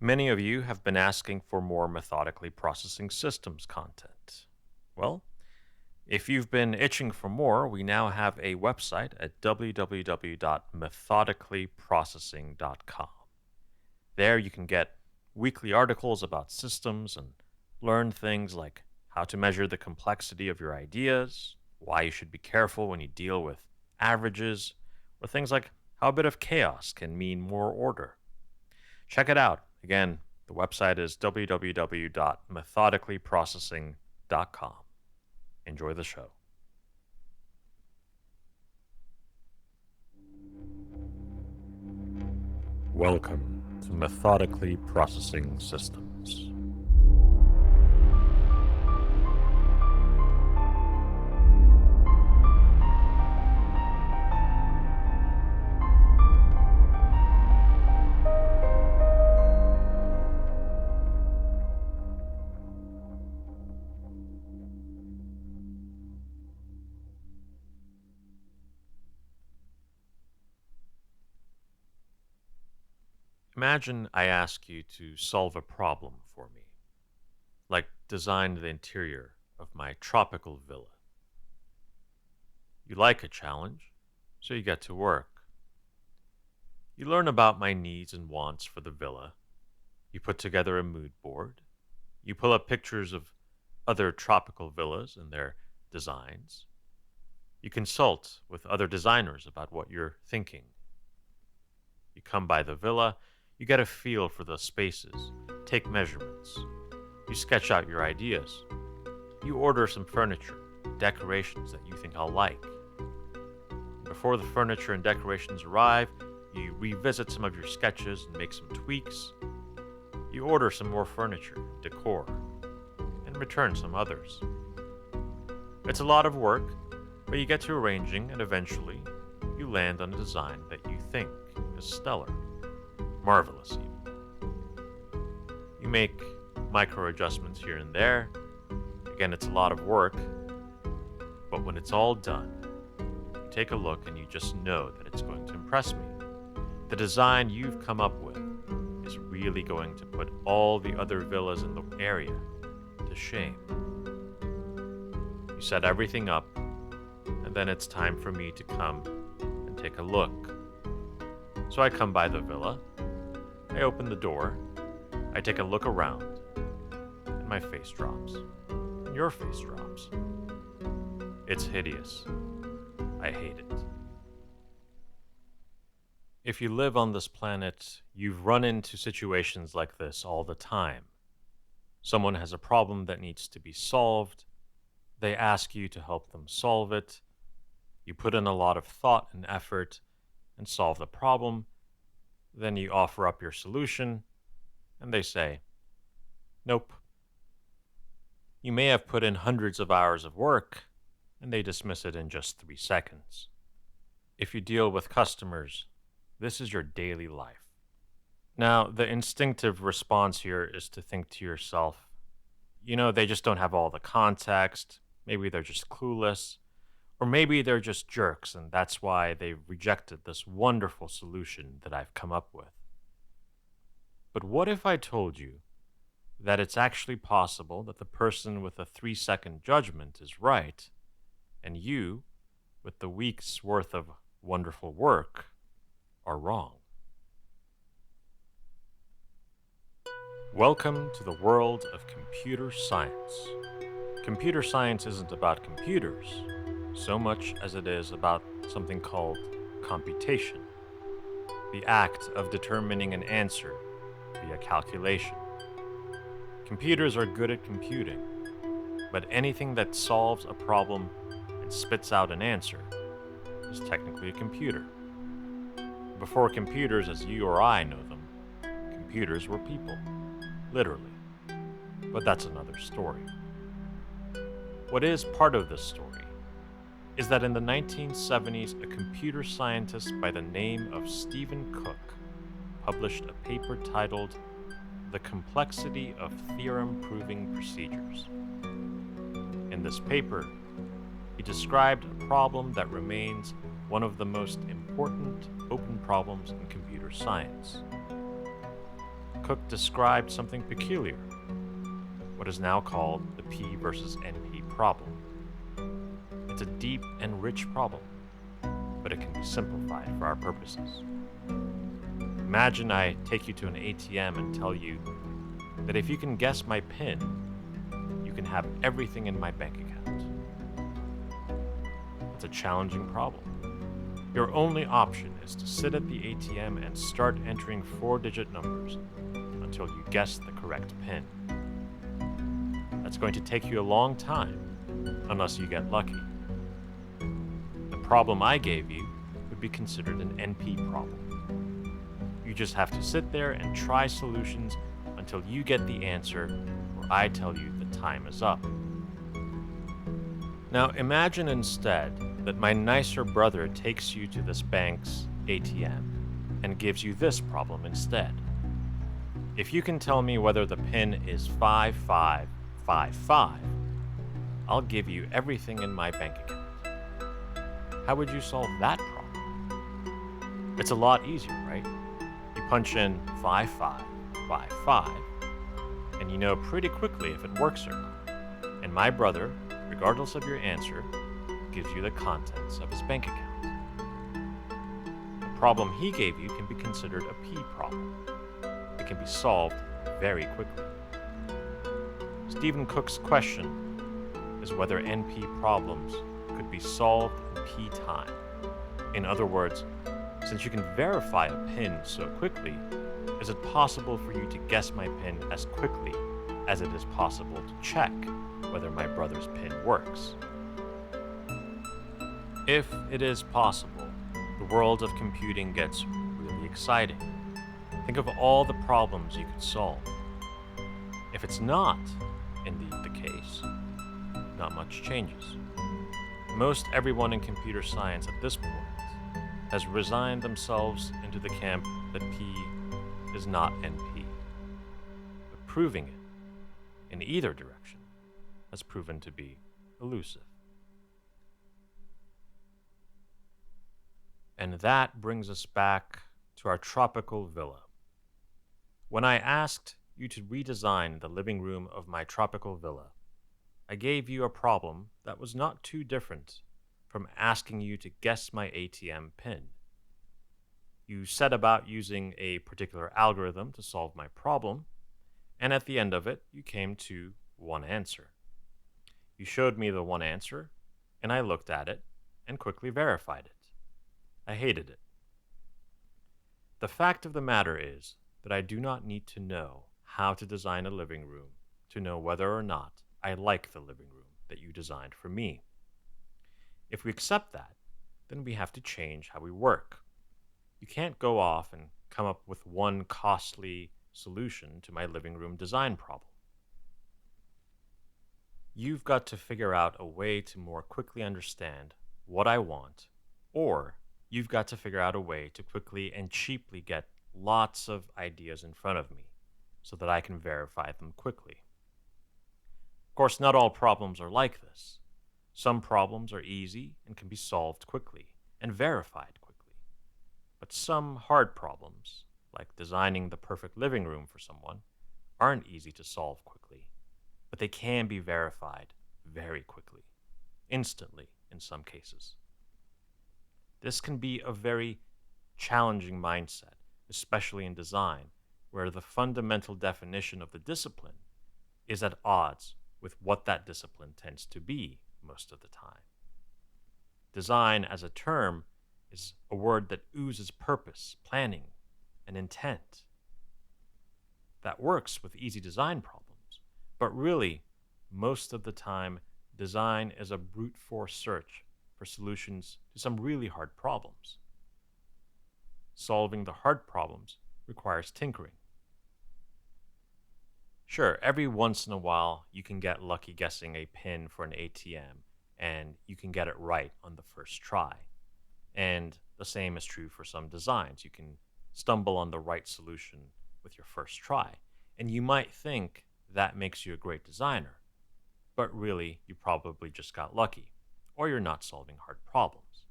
Many of you have been asking for more methodically processing systems content. Well, if you've been itching for more, we now have a website at www.methodicallyprocessing.com. There you can get weekly articles about systems and learn things like how to measure the complexity of your ideas, why you should be careful when you deal with averages, or things like how a bit of chaos can mean more order. Check it out. Again, the website is www.methodicallyprocessing.com. Enjoy the show. Welcome to Methodically Processing Systems. Imagine I ask you to solve a problem for me, like design the interior of my tropical villa. You like a challenge, so you get to work. You learn about my needs and wants for the villa. You put together a mood board. You pull up pictures of other tropical villas and their designs. You consult with other designers about what you're thinking. You come by the villa, you get a feel for the spaces, take measurements. You sketch out your ideas. You order some furniture, decorations that you think I'll like. Before the furniture and decorations arrive, you revisit some of your sketches and make some tweaks. You order some more furniture, decor, and return some others. It's a lot of work, but you get to arranging and eventually you land on a design that you think is stellar. Marvelous, even. You make micro adjustments here and there. Again, it's a lot of work, but when it's all done, you take a look and you just know that it's going to impress me. The design you've come up with is really going to put all the other villas in the area to shame. You set everything up, and then it's time for me to come and take a look. So I come by the villa, I open the door, I take a look around, and my face drops. And your face drops. It's hideous. I hate it. If you live on this planet, you've run into situations like this all the time. Someone has a problem that needs to be solved. They ask you to help them solve it. You put in a lot of thought and effort and solve the problem. Then you offer up your solution, and they say, nope. You may have put in hundreds of hours of work, and they dismiss it in just 3 seconds. If you deal with customers, this is your daily life. Now, the instinctive response here is to think to yourself, they just don't have all the context. Maybe they're just clueless. Or maybe they're just jerks, and that's why they've rejected this wonderful solution that I've come up with. But what if I told you that it's actually possible that the person with a 3-second judgment is right, and you, with the week's worth of wonderful work, are wrong? Welcome to the world of computer science. Computer science isn't about computers so much as it is about something called computation, the act of determining an answer via calculation. Computers are good at computing, but anything that solves a problem and spits out an answer is technically a computer. Before computers as you or I know them, computers were people, literally. But that's another story. What is part of this story is that in the 1970s, a computer scientist by the name of Stephen Cook published a paper titled The Complexity of Theorem-Proving Procedures. In this paper, he described a problem that remains one of the most important open problems in computer science. Cook described something peculiar, what is now called the P versus NP problem. It's a deep and rich problem, but it can be simplified for our purposes. Imagine I take you to an ATM and tell you that if you can guess my PIN, you can have everything in my bank account. It's a challenging problem. Your only option is to sit at the ATM and start entering 4-digit numbers until you guess the correct PIN. That's going to take you a long time, unless you get lucky. The problem I gave you would be considered an NP problem. You just have to sit there and try solutions until you get the answer, or I tell you the time is up. Now imagine instead that my nicer brother takes you to this bank's ATM and gives you this problem instead. If you can tell me whether the PIN is 5555, I'll give you everything in my bank account. How would you solve that problem? It's a lot easier, right? You punch in 5555, and you know pretty quickly if it works or not. And my brother, regardless of your answer, gives you the contents of his bank account. The problem he gave you can be considered a P problem. It can be solved very quickly. Stephen Cook's question is whether NP problems could be solved in P time. In other words, since you can verify a PIN so quickly, is it possible for you to guess my PIN as quickly as it is possible to check whether my brother's PIN works? If it is possible, the world of computing gets really exciting. Think of all the problems you could solve. If it's not indeed the case, not much changes. Most everyone in computer science at this point has resigned themselves into the camp that P is not NP. But proving it in either direction has proven to be elusive. And that brings us back to our tropical villa. When I asked you to redesign the living room of my tropical villa, I gave you a problem that was not too different from asking you to guess my ATM PIN. You set about using a particular algorithm to solve my problem, and at the end of it, you came to one answer. You showed me the one answer, and I looked at it and quickly verified it. I hated it. The fact of the matter is that I do not need to know how to design a living room to know whether or not I like the living room that you designed for me. If we accept that, then we have to change how we work. You can't go off and come up with one costly solution to my living room design problem. You've got to figure out a way to more quickly understand what I want, or you've got to figure out a way to quickly and cheaply get lots of ideas in front of me so that I can verify them quickly. Of course, not all problems are like this. Some problems are easy and can be solved quickly and verified quickly. But some hard problems, like designing the perfect living room for someone, aren't easy to solve quickly, but they can be verified very quickly, instantly in some cases. This can be a very challenging mindset, especially in design, where the fundamental definition of the discipline is at odds with what that discipline tends to be most of the time. Design as a term is a word that oozes purpose, planning, and intent. That works with easy design problems, but really, most of the time, design is a brute force search for solutions to some really hard problems. Solving the hard problems requires tinkering. Sure, every once in a while you can get lucky guessing a PIN for an ATM, and you can get it right on the first try. And the same is true for some designs. You can stumble on the right solution with your first try, and you might think that makes you a great designer, but really you probably just got lucky, or you're not solving hard problems.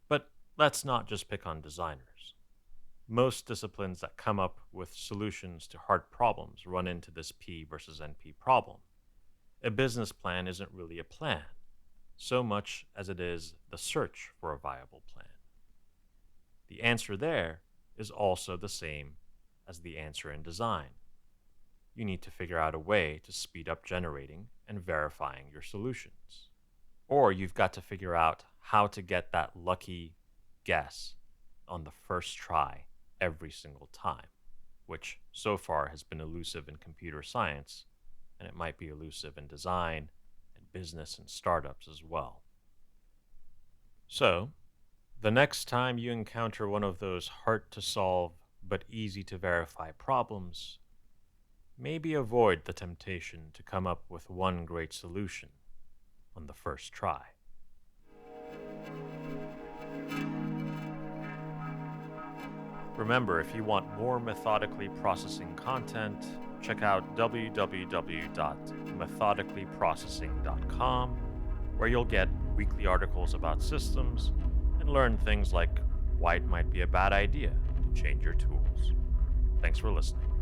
But let's not just pick on designers. Most disciplines that come up with solutions to hard problems run into this P versus NP problem. A business plan isn't really a plan, so much as it is the search for a viable plan. The answer there is also the same as the answer in design. You need to figure out a way to speed up generating and verifying your solutions. Or you've got to figure out how to get that lucky guess on the first try every single time, which so far has been elusive in computer science, and it might be elusive in design and business and startups as well. So, the next time you encounter one of those hard to solve but easy to verify problems, maybe avoid the temptation to come up with one great solution on the first try. Remember, if you want more methodically processing content, check out www.methodicallyprocessing.com, where you'll get weekly articles about systems and learn things like why it might be a bad idea to change your tools. Thanks for listening.